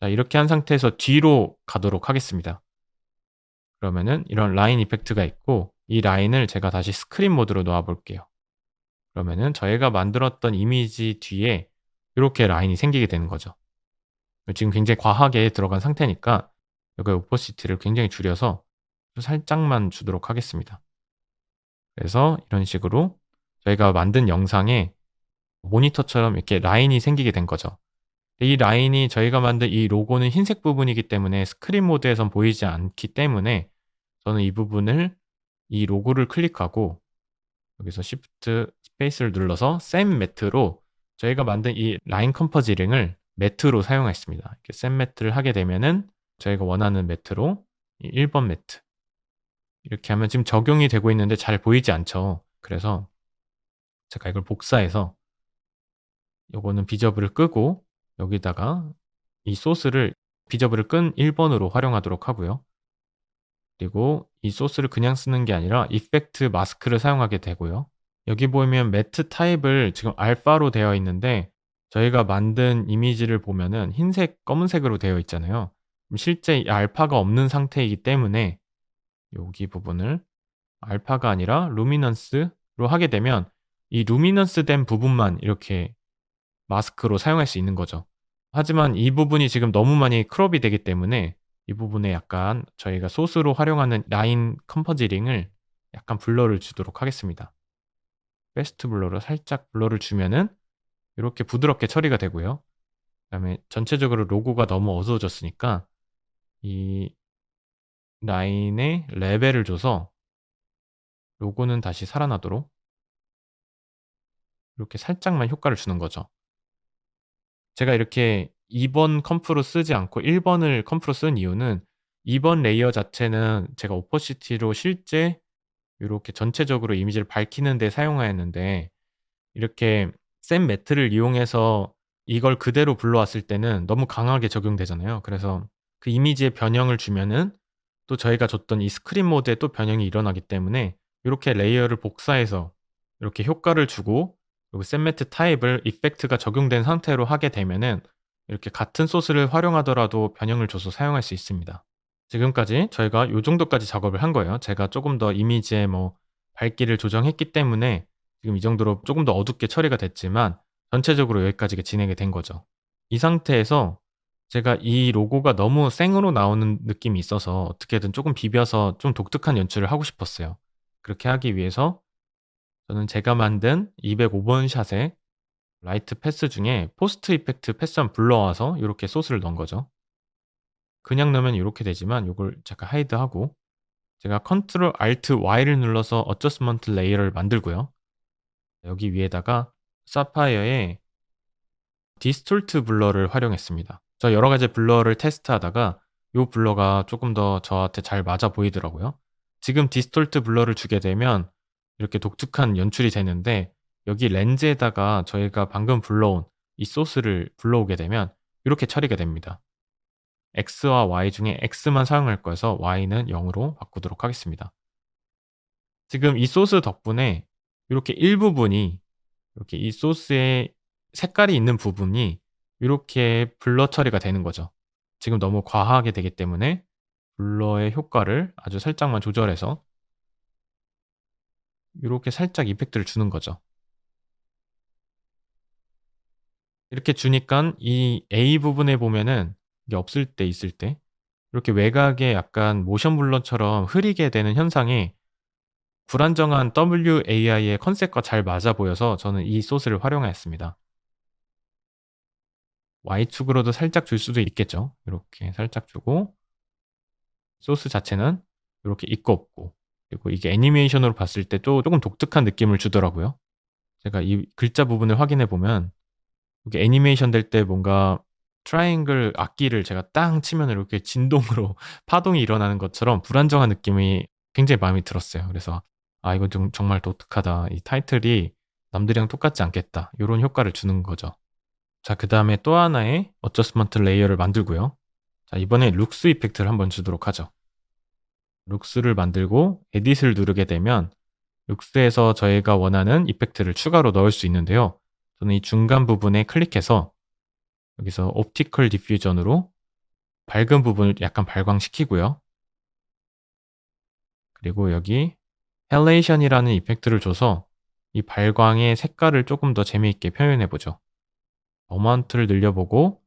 Speaker 1: 자, 이렇게 한 상태에서 뒤로 가도록 하겠습니다. 그러면은 이런 라인 이펙트가 있고 이 라인을 제가 다시 스크린 모드로 놓아 볼게요. 그러면은 저희가 만들었던 이미지 뒤에 이렇게 라인이 생기게 되는 거죠. 지금 굉장히 과하게 들어간 상태니까 여기 오퍼시티를 굉장히 줄여서 살짝만 주도록 하겠습니다. 그래서 이런 식으로 저희가 만든 영상에 모니터처럼 이렇게 라인이 생기게 된 거죠. 이 라인이 저희가 만든 이 로고는 흰색 부분이기 때문에 스크린 모드에선 보이지 않기 때문에 저는 이 부분을 이 로고를 클릭하고 여기서 Shift 스페이스를 눌러서 샘 매트로 저희가 만든 이 라인 컴포지링을 매트로 사용했습니다. 이렇게 샘 매트를 하게 되면은 저희가 원하는 매트로 1번 매트 이렇게 하면 지금 적용이 되고 있는데 잘 보이지 않죠. 그래서 제가 이걸 복사해서 요거는 비저블을 끄고 여기다가 이 소스를 비저블을 끈 1번으로 활용하도록 하고요. 그리고 이 소스를 그냥 쓰는 게 아니라 이펙트 마스크를 사용하게 되고요. 여기 보면 매트 타입을 지금 알파로 되어 있는데 저희가 만든 이미지를 보면은 흰색, 검은색으로 되어 있잖아요. 실제 이 알파가 없는 상태이기 때문에 여기 부분을 알파가 아니라 루미넌스로 하게 되면 이 루미넌스 된 부분만 이렇게 마스크로 사용할 수 있는 거죠. 하지만 이 부분이 지금 너무 많이 크롭이 되기 때문에 이 부분에 약간 저희가 소스로 활용하는 라인 컴포지링을 약간 블러를 주도록 하겠습니다. 베스트 블러로 살짝 블러를 주면은 이렇게 부드럽게 처리가 되고요. 그다음에 전체적으로 로고가 너무 어두워졌으니까 이 라인에 레벨을 줘서 로고는 다시 살아나도록 이렇게 살짝만 효과를 주는 거죠. 제가 이렇게 2번 컴프로 쓰지 않고 1번을 컴프로 쓴 이유는 2번 레이어 자체는 제가 오퍼시티로 실제 요렇게 전체적으로 이미지를 밝히는 데 사용하였는데 이렇게 샘 매트를 이용해서 이걸 그대로 불러왔을 때는 너무 강하게 적용되잖아요. 그래서 그 이미지에 변형을 주면은 또 저희가 줬던 이 스크린 모드에 또 변형이 일어나기 때문에 요렇게 레이어를 복사해서 이렇게 효과를 주고 그리고 샘 매트 타입을 이펙트가 적용된 상태로 하게 되면은 이렇게 같은 소스를 활용하더라도 변형을 줘서 사용할 수 있습니다. 지금까지 저희가 요 정도까지 작업을 한 거예요. 제가 조금 더 이미지의 뭐 밝기를 조정했기 때문에 지금 이 정도로 조금 더 어둡게 처리가 됐지만 전체적으로 여기까지 진행이 된 거죠. 이 상태에서 제가 이 로고가 너무 생으로 나오는 느낌이 있어서 어떻게든 조금 비벼서 좀 독특한 연출을 하고 싶었어요. 그렇게 하기 위해서 저는 제가 만든 205번 샷의 라이트 패스 중에 포스트 이펙트 패스만 불러와서 요렇게 소스를 넣은 거죠. 그냥 넣으면 이렇게 되지만 요걸 잠깐 하이드하고 제가 컨트롤 알트 Y를 눌러서 어저스먼트 레이어를 만들고요. 여기 위에다가 사파이어의 디스톨트 블러를 활용했습니다. 저 여러 가지 블러를 테스트하다가 요 블러가 조금 더 저한테 잘 맞아 보이더라고요. 지금 디스톨트 블러를 주게 되면 이렇게 독특한 연출이 되는데 여기 렌즈에다가 저희가 방금 불러온 이 소스를 불러오게 되면 이렇게 처리가 됩니다. X와 Y 중에 X만 사용할 거여서 Y는 0으로 바꾸도록 하겠습니다. 지금 이 소스 덕분에 이렇게 일부분이 이렇게 이 소스에 색깔이 있는 부분이 이렇게 블러 처리가 되는 거죠. 지금 너무 과하게 되기 때문에 블러의 효과를 아주 살짝만 조절해서 이렇게 살짝 이펙트를 주는 거죠. 이렇게 주니까 이 A 부분에 보면은 이게 없을 때 있을 때 이렇게 외곽에 약간 모션 블러처럼 흐리게 되는 현상이 불안정한 WAI의 컨셉과 잘 맞아 보여서 저는 이 소스를 활용하였습니다. Y축으로도 살짝 줄 수도 있겠죠. 이렇게 살짝 주고 소스 자체는 이렇게 있고 없고 그리고 이게 애니메이션으로 봤을 때도 조금 독특한 느낌을 주더라고요. 제가 이 글자 부분을 확인해 보면 이게 애니메이션 될 때 뭔가 트라이앵글 악기를 제가 땅 치면 이렇게 진동으로 파동이 일어나는 것처럼 불안정한 느낌이 굉장히 마음에 들었어요. 그래서 '아 이건 좀 정말 독특하다. 이 타이틀이 남들이랑 똑같지 않겠다.' 요런 효과를 주는 거죠. 자 그다음에 또 하나의 어저스먼트 레이어를 만들고요. 자 이번에 룩스 이펙트를 한번 주도록 하죠. 룩스를 만들고 에딧을 누르게 되면 룩스에서 저희가 원하는 이펙트를 추가로 넣을 수 있는데요. 저는 이 중간 부분에 클릭해서 여기서 옵티컬 디퓨전으로 밝은 부분을 약간 발광시키고요. 그리고 여기 헬레이션이라는 이펙트를 줘서 이 발광의 색깔을 조금 더 재미있게 표현해 보죠. 어마운트를 늘려보고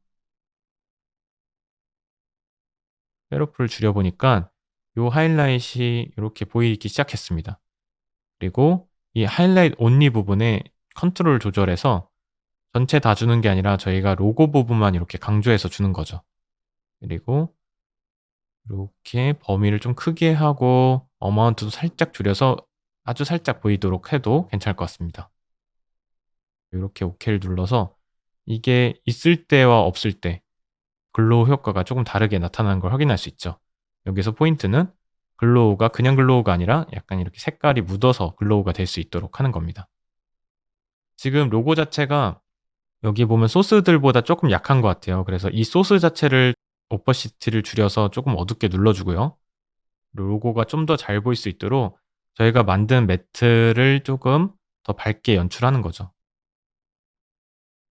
Speaker 1: 페로프를 줄여보니까 요 하이라이트이 이렇게 보이기 시작했습니다. 그리고 이 하이라이트 온리 부분에 컨트롤 조절해서 전체 다 주는 게 아니라 저희가 로고 부분만 이렇게 강조해서 주는 거죠. 그리고 이렇게 범위를 좀 크게 하고 어마운트도 살짝 줄여서 아주 살짝 보이도록 해도 괜찮을 것 같습니다. 이렇게 OK를 눌러서 이게 있을 때와 없을 때 글로우 효과가 조금 다르게 나타나는 걸 확인할 수 있죠. 여기서 포인트는 글로우가 그냥 글로우가 아니라 약간 이렇게 색깔이 묻어서 글로우가 될 수 있도록 하는 겁니다. 지금 로고 자체가 여기 보면 소스들보다 조금 약한 것 같아요. 그래서 이 소스 자체를 오퍼시티를 줄여서 조금 어둡게 눌러주고요. 로고가 좀 더 잘 보일 수 있도록 저희가 만든 매트를 조금 더 밝게 연출하는 거죠.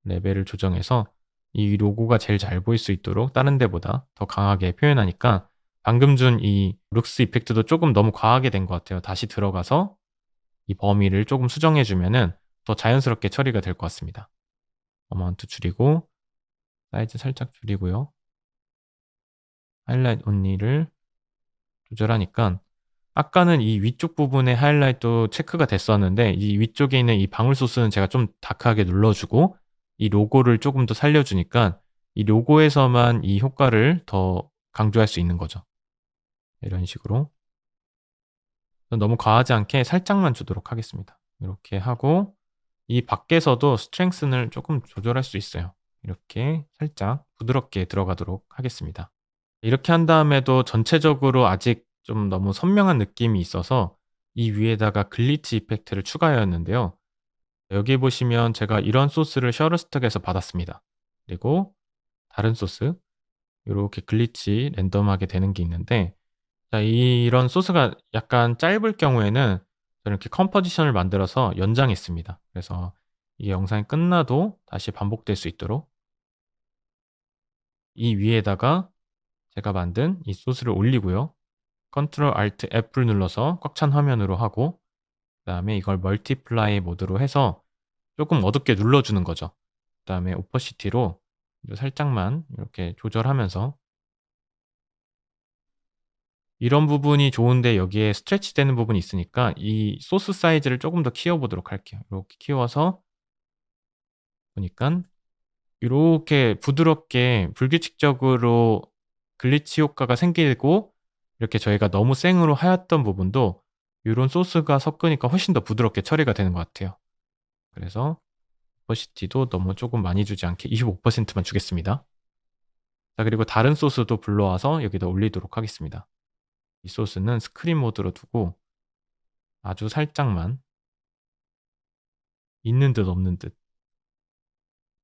Speaker 1: 레벨을 조정해서 이 로고가 제일 잘 보일 수 있도록 다른 데보다 더 강하게 표현하니까 방금 준 이 룩스 이펙트도 조금 너무 과하게 된 것 같아요. 다시 들어가서 이 범위를 조금 수정해 주면은 더 자연스럽게 처리가 될 것 같습니다. 어마운트 줄이고 사이즈 살짝 줄이고요. 하이라이트 온리를 조절하니까 아까는 이 위쪽 부분에 하이라이트도 체크가 됐었는데 이 위쪽에 있는 이 방울 소스는 제가 좀 다크하게 눌러주고 이 로고를 조금 더 살려주니까 이 로고에서만 이 효과를 더 강조할 수 있는 거죠. 이런 식으로 너무 과하지 않게 살짝만 주도록 하겠습니다. 이렇게 하고 이 밖에서도 스트렝스를 조금 조절할 수 있어요. 이렇게 살짝 부드럽게 들어가도록 하겠습니다. 이렇게 한 다음에도 전체적으로 아직 좀 너무 선명한 느낌이 있어서 이 위에다가 글리치 이펙트를 추가하였는데요. 여기 보시면 제가 이런 소스를 셔터스톡에서 받았습니다. 그리고 다른 소스 이렇게 글리치 랜덤하게 되는 게 있는데 자 이런 소스가 약간 짧을 경우에는 저는 이렇게 컴포지션을 만들어서 연장했습니다. 그래서 이게 영상이 끝나도 다시 반복될 수 있도록 이 위에다가 제가 만든 이 소스를 올리고요. 컨트롤 알트 F를 눌러서 꽉 찬 화면으로 하고 그다음에 이걸 멀티플라이 모드로 해서 조금 어둡게 눌러주는 거죠. 그다음에 오퍼시티로 살짝만 이렇게 조절하면서 이런 부분이 좋은데 여기에 스트레치 되는 부분이 있으니까 이 소스 사이즈를 조금 더 키워 보도록 할게요. 이렇게 키워서 보니깐 이렇게 부드럽게 불규칙적으로 글리치 효과가 생기고 이렇게 저희가 너무 생으로 하얗던 부분도 요런 소스가 섞으니까 훨씬 더 부드럽게 처리가 되는 것 같아요. 그래서 오퍼시티도 너무 조금 많이 주지 않게 25%만 주겠습니다. 자, 그리고 다른 소스도 불러와서 여기다 올리도록 하겠습니다. 이 소스는 스크린 모드로 두고 아주 살짝만, 있는 듯 없는 듯.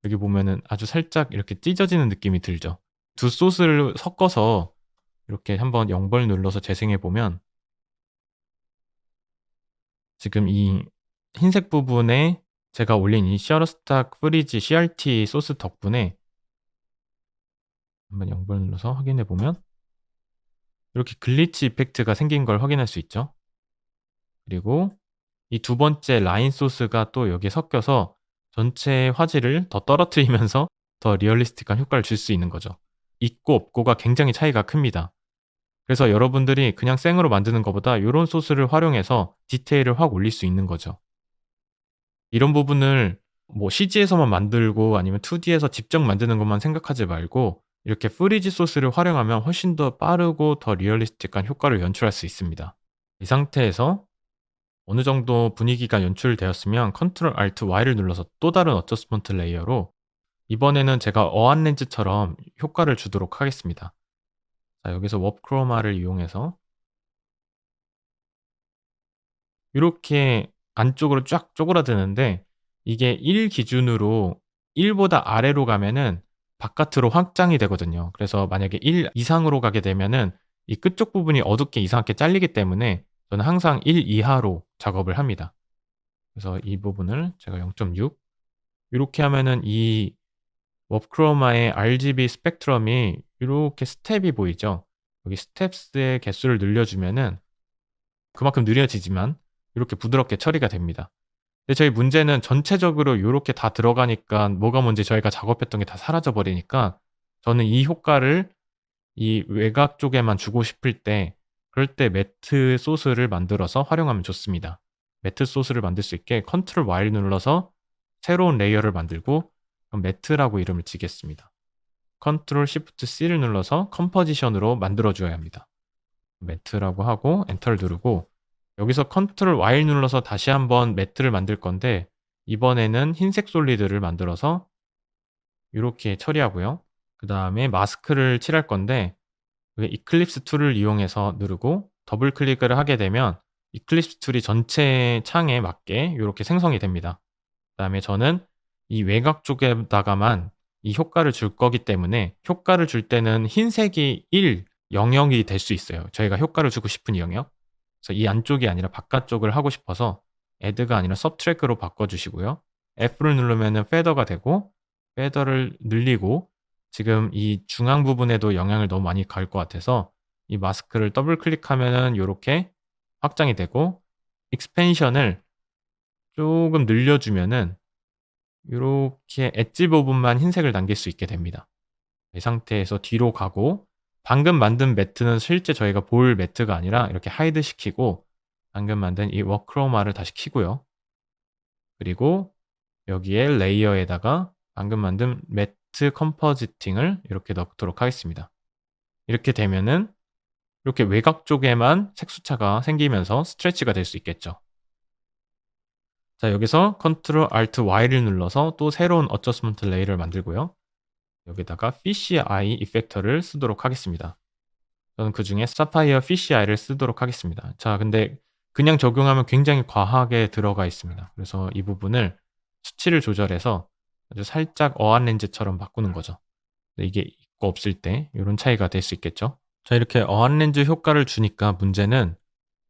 Speaker 1: 여기 보면은 아주 살짝 이렇게 찢어지는 느낌이 들죠. 두 소스를 섞어서 이렇게 한번 0번 눌러서 재생해 보면 지금 이 흰색 부분에 제가 올린 이 셔러스탁 프리지 CRT 소스 덕분에 한번 0번 눌러서 확인해 보면 이렇게 글리치 이펙트가 생긴 걸 확인할 수 있죠. 그리고 이 두 번째 라인 소스가 또 여기에 섞여서 전체의 화질을 더 떨어뜨리면서 더 리얼리스틱한 효과를 줄 수 있는 거죠. 있고 없고가 굉장히 차이가 큽니다. 그래서 여러분들이 그냥 생으로 만드는 것보다 요런 소스를 활용해서 디테일을 확 올릴 수 있는 거죠. 이런 부분을 뭐 CG에서만 만들고 아니면 2D에서 직접 만드는 것만 생각하지 말고 이렇게 프리지 소스를 활용하면 훨씬 더 빠르고 더 리얼리스틱한 효과를 연출할 수 있습니다. 이 상태에서 어느 정도 분위기가 연출되었으면 컨트롤 알트 Y를 눌러서 또 다른 어저스먼트 레이어로 이번에는 제가 어안 렌즈처럼 효과를 주도록 하겠습니다. 자, 여기서 워 크로마를 이용해서 이렇게 안쪽으로 쫙 쪼그라드는데 이게 1 기준으로 1보다 아래로 가면은 바깥으로 확장이 되거든요. 그래서 만약에 1 이상으로 가게 되면은 이 끝쪽 부분이 어둡게 이상하게 잘리기 때문에 저는 항상 1 이하로 작업을 합니다. 그래서 이 부분을 제가 0.6 요렇게 하면은 이 워크로마의 RGB 스펙트럼이 요렇게 스텝이 보이죠? 여기 스텝스의 개수를 늘려주면은 그만큼 느려지지만 이렇게 부드럽게 처리가 됩니다. 근데 저희 문제는 전체적으로 요렇게 다 들어가니까 뭐가 뭔지 저희가 작업했던 게 다 사라져 버리니까 저는 이 효과를 이 외곽 쪽에만 주고 싶을 때 그럴 때 매트 소스를 만들어서 활용하면 좋습니다. 매트 소스를 만들 수 있게 컨트롤 Y를 눌러서 새로운 레이어를 만들고 그럼 매트라고 이름을 지겠습니다. 컨트롤 시프트 C를 눌러서 컴포지션으로 만들어 줘야 합니다. 매트라고 하고 엔터를 누르고 여기서 컨트롤 Y 눌러서 다시 한번 매트를 만들 건데 이번에는 흰색 솔리드를 만들어서 이렇게 처리하고요. 그 다음에 마스크를 칠할 건데 이클립스 툴을 이용해서 누르고 더블 클릭을 하게 되면 이클립스 툴이 전체 창에 맞게 이렇게 생성이 됩니다. 그 다음에 저는 이 외곽 쪽에다가만 이 효과를 줄 거기 때문에 효과를 줄 때는 흰색이 1, 영역이 될 수 있어요. 저희가 효과를 주고 싶은 영역. 그래서 이 안쪽이 아니라 바깥쪽을 하고 싶어서 add가 아니라 subtract로 바꿔주시고요. F를 누르면은 페더가 되고 페더를 늘리고 지금 이 중앙 부분에도 영향을 너무 많이 갈 것 같아서 이 마스크를 더블 클릭하면은 요렇게 확장이 되고 익스펜션을 조금 늘려주면은 요렇게 엣지 부분만 흰색을 남길 수 있게 됩니다. 이 상태에서 뒤로 가고 방금 만든 매트는 실제 저희가 볼 매트가 아니라 이렇게 하이드 시키고 방금 만든 이 워크로마를 다시 켜고요. 그리고 여기에 레이어에다가 방금 만든 매트 컴포지팅을 이렇게 넣도록 하겠습니다. 이렇게 되면은 이렇게 외곽 쪽에만 색수차가 생기면서 스트레치가 될 수 있겠죠. 자, 여기서 컨트롤 알트 Y를 눌러서 또 새로운 어저스먼트 레이를 만들고요. 여기다가 피쉬 아이 이펙터를 쓰도록 하겠습니다. 저는 그 중에 사파이어 피쉬 아이를 쓰도록 하겠습니다. 자, 근데 그냥 적용하면 굉장히 과하게 들어가 있습니다. 그래서 이 부분을 수치를 조절해서 아주 살짝 어안 렌즈처럼 바꾸는 거죠. 이게 있고 없을 때 이런 차이가 될 수 있겠죠. 자, 이렇게 어안 렌즈 효과를 주니까 문제는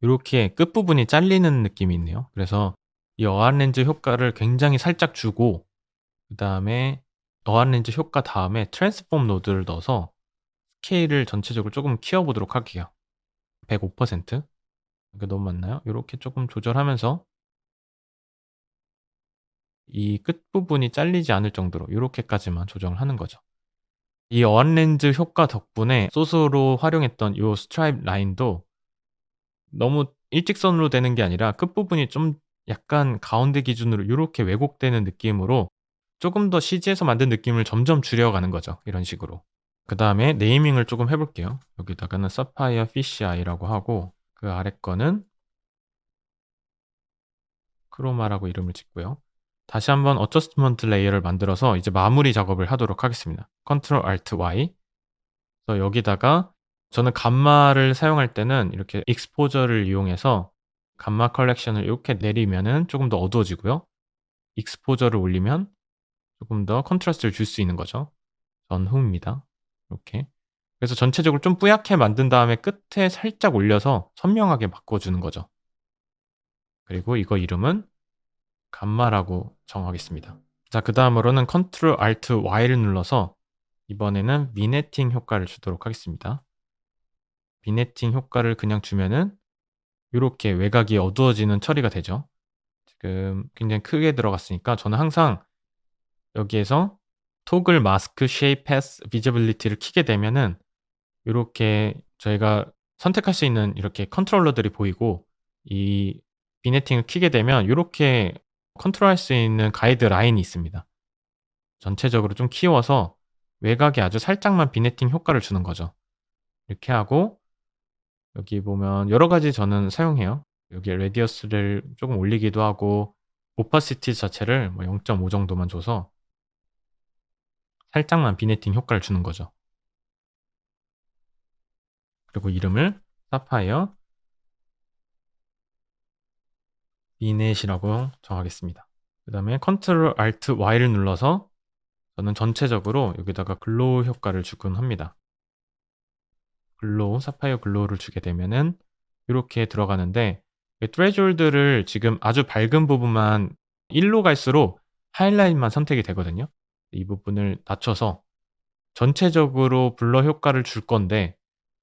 Speaker 1: 이렇게 끝부분이 잘리는 느낌이 있네요. 그래서 이 어안 렌즈 효과를 굉장히 살짝 주고 그 다음에 어안 렌즈 효과 다음에 트랜스폼 노드를 넣어서 스케일을 전체적으로 조금 키워보도록 할게요. 105%. 이게 너무 많나요? 이렇게 조금 조절하면서 이 끝부분이 잘리지 않을 정도로 이렇게까지만 조정을 하는 거죠. 이 어안 렌즈 효과 덕분에 소스로 활용했던 이 스트라이프 라인도 너무 일직선으로 되는 게 아니라 끝부분이 좀 약간 가운데 기준으로 이렇게 왜곡되는 느낌으로 조금 더 CG에서 만든 느낌을 점점 줄여가는 거죠. 이런 식으로. 그 다음에 네이밍을 조금 해볼게요. 여기다가는 사파이어 피쉬 아이라고 하고 그 아래 거는 크로마라고 이름을 짓고요. 다시 한번 어저스트먼트 레이어를 만들어서 이제 마무리 작업을 하도록 하겠습니다. Ctrl Alt Y. 그래서 여기다가 저는 감마를 사용할 때는 이렇게 익스포저를 이용해서 감마 컬렉션을 이렇게 내리면은 조금 더 어두워지고요. 익스포저를 올리면 조금 더 컨트라스트를 줄 수 있는 거죠. 전후입니다. 이렇게. 그래서 전체적으로 좀 뿌옇게 만든 다음에 끝에 살짝 올려서 선명하게 바꿔주는 거죠. 그리고 이거 이름은 감마라고 정하겠습니다. 자, 그 다음으로는 Ctrl Alt Y를 눌러서 이번에는 미네팅 효과를 주도록 하겠습니다. 미네팅 효과를 그냥 주면은 이렇게 외곽이 어두워지는 처리가 되죠. 지금 굉장히 크게 들어갔으니까 저는 항상 여기에서 토글 마스크 쉐입 패스 비저빌리티를 키게 되면은 이렇게 저희가 선택할 수 있는 이렇게 컨트롤러들이 보이고 이 비네팅을 키게 되면 이렇게 컨트롤할 수 있는 가이드 라인이 있습니다. 전체적으로 좀 키워서 외곽에 아주 살짝만 비네팅 효과를 주는 거죠. 이렇게 하고 여기 보면 여러 가지 저는 사용해요. 여기 레디어스를 조금 올리기도 하고 오파시티 자체를 뭐 0.5 정도만 줘서 살짝만 비네팅 효과를 주는 거죠. 그리고 이름을 사파이어 비넷이라고 정하겠습니다. 그 다음에 Ctrl Alt Y를 눌러서 저는 전체적으로 여기다가 글로우 효과를 주곤 합니다. 글로우, 사파이어 글로우를 주게 되면은 이렇게 들어가는데 트레졸드를 지금 아주 밝은 부분만 1로 갈수록 하이라인만 선택이 되거든요. 이 부분을 낮춰서 전체적으로 블러 효과를 줄 건데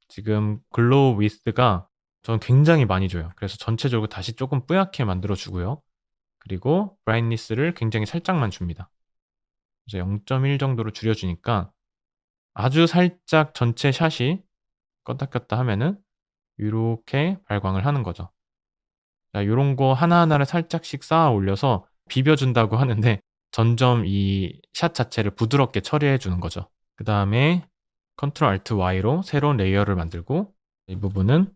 Speaker 1: 지금 글로우 위스가 저는 굉장히 많이 줘요. 그래서 전체적으로 다시 조금 뿌옇게 만들어 주고요. 그리고 브라이트니스를 굉장히 살짝만 줍니다. 그래서 0.1 정도로 줄여주니까 아주 살짝 전체 샷이 껐다 켰다 하면은 이렇게 발광을 하는 거죠. 자, 요런 거 하나하나를 살짝씩 쌓아 올려서 비벼준다고 하는데 점점 이 샷 자체를 부드럽게 처리해 주는 거죠. 그 다음에 Ctrl Alt Y로 새로운 레이어를 만들고 이 부분은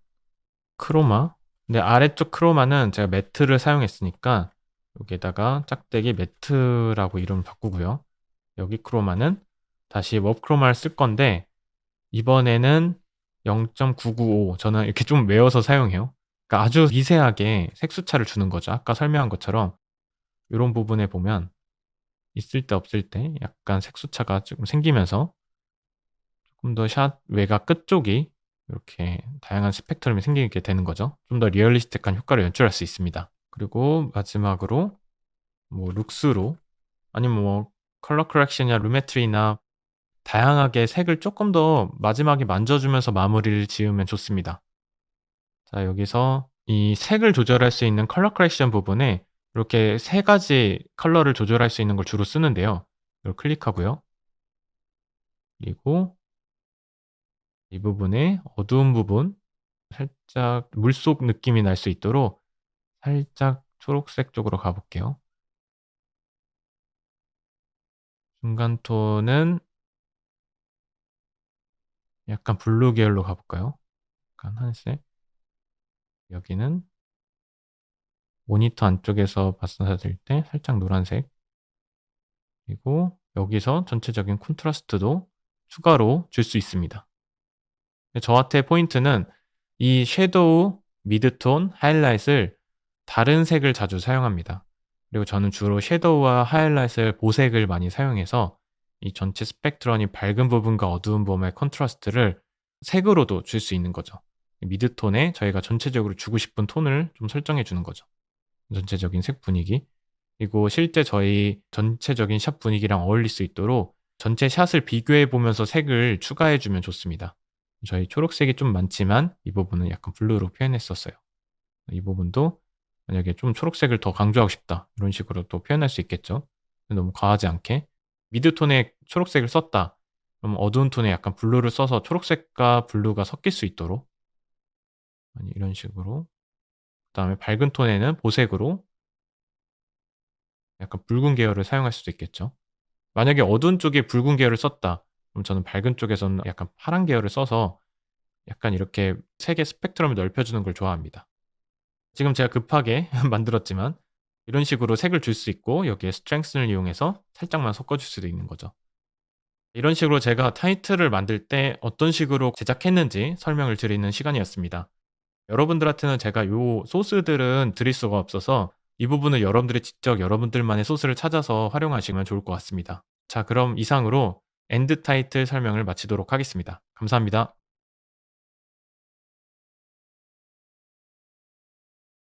Speaker 1: 크로마. 근데 아래쪽 크로마는 제가 매트를 사용했으니까 여기에다가 짝대기 매트라고 이름을 바꾸고요. 여기 크로마는 다시 웹 크로마를 쓸 건데 이번에는 0.995 저는 이렇게 좀 외워서 사용해요. 그러니까 아주 미세하게 색수차를 주는 거죠. 아까 설명한 것처럼 이런 부분에 보면 있을 때 없을 때 약간 색수차가 조금 생기면서 조금 더 샷 외곽 끝쪽이 이렇게 다양한 스펙트럼이 생기게 되는 거죠. 좀 더 리얼리스틱한 효과를 연출할 수 있습니다. 그리고 마지막으로 뭐 룩스로 아니면 뭐 컬러 커렉션이나 루메트리나 다양하게 색을 조금 더 마지막에 만져주면서 마무리를 지으면 좋습니다. 자, 여기서 이 색을 조절할 수 있는 컬러 커렉션 부분에 이렇게 세 가지 컬러를 조절할 수 있는 걸 주로 쓰는데요. 이걸 클릭하고요. 그리고 이 부분에 어두운 부분 살짝 물속 느낌이 날 수 있도록 살짝 초록색 쪽으로 가볼게요. 중간 톤은 약간 블루 계열로 가볼까요? 약간 한색. 여기는 모니터 안쪽에서 봤을 때 살짝 노란색. 그리고 여기서 전체적인 콘트라스트도 추가로 줄 수 있습니다. 저한테 포인트는 이 섀도우, 미드톤, 하이라이트를 다른 색을 자주 사용합니다. 그리고 저는 주로 섀도우와 하이라이트를 보색을 많이 사용해서 이 전체 스펙트럼이 밝은 부분과 어두운 부분의 컨트라스트를 색으로도 줄 수 있는 거죠. 미드톤에 저희가 전체적으로 주고 싶은 톤을 좀 설정해 주는 거죠. 전체적인 색 분위기. 그리고 실제 저희 전체적인 샷 분위기랑 어울릴 수 있도록 전체 샷을 비교해 보면서 색을 추가해 주면 좋습니다. 저희 초록색이 좀 많지만 이 부분은 약간 블루로 표현했었어요. 이 부분도 만약에 좀 초록색을 더 강조하고 싶다 이런 식으로 또 표현할 수 있겠죠. 너무 과하지 않게 미드톤에 초록색을 썼다 그럼 어두운 톤에 약간 블루를 써서 초록색과 블루가 섞일 수 있도록 이런 식으로 그 다음에 밝은 톤에는 보색으로 약간 붉은 계열을 사용할 수도 있겠죠. 만약에 어두운 쪽에 붉은 계열을 썼다 그럼 저는 밝은 쪽에서는 약간 파란 계열을 써서 약간 이렇게 색의 스펙트럼을 넓혀주는 걸 좋아합니다. 지금 제가 급하게 만들었지만 이런 식으로 색을 줄 수 있고 여기에 strength를 이용해서 살짝만 섞어줄 수도 있는 거죠. 이런 식으로 제가 타이틀을 만들 때 어떤 식으로 제작했는지 설명을 드리는 시간이었습니다. 여러분들한테는 제가 요 소스들은 드릴 수가 없어서 이 부분은 여러분들이 직접 여러분들만의 소스를 찾아서 활용하시면 좋을 것 같습니다. 자, 그럼 이상으로 엔드 타이틀 설명을 마치도록 하겠습니다. 감사합니다.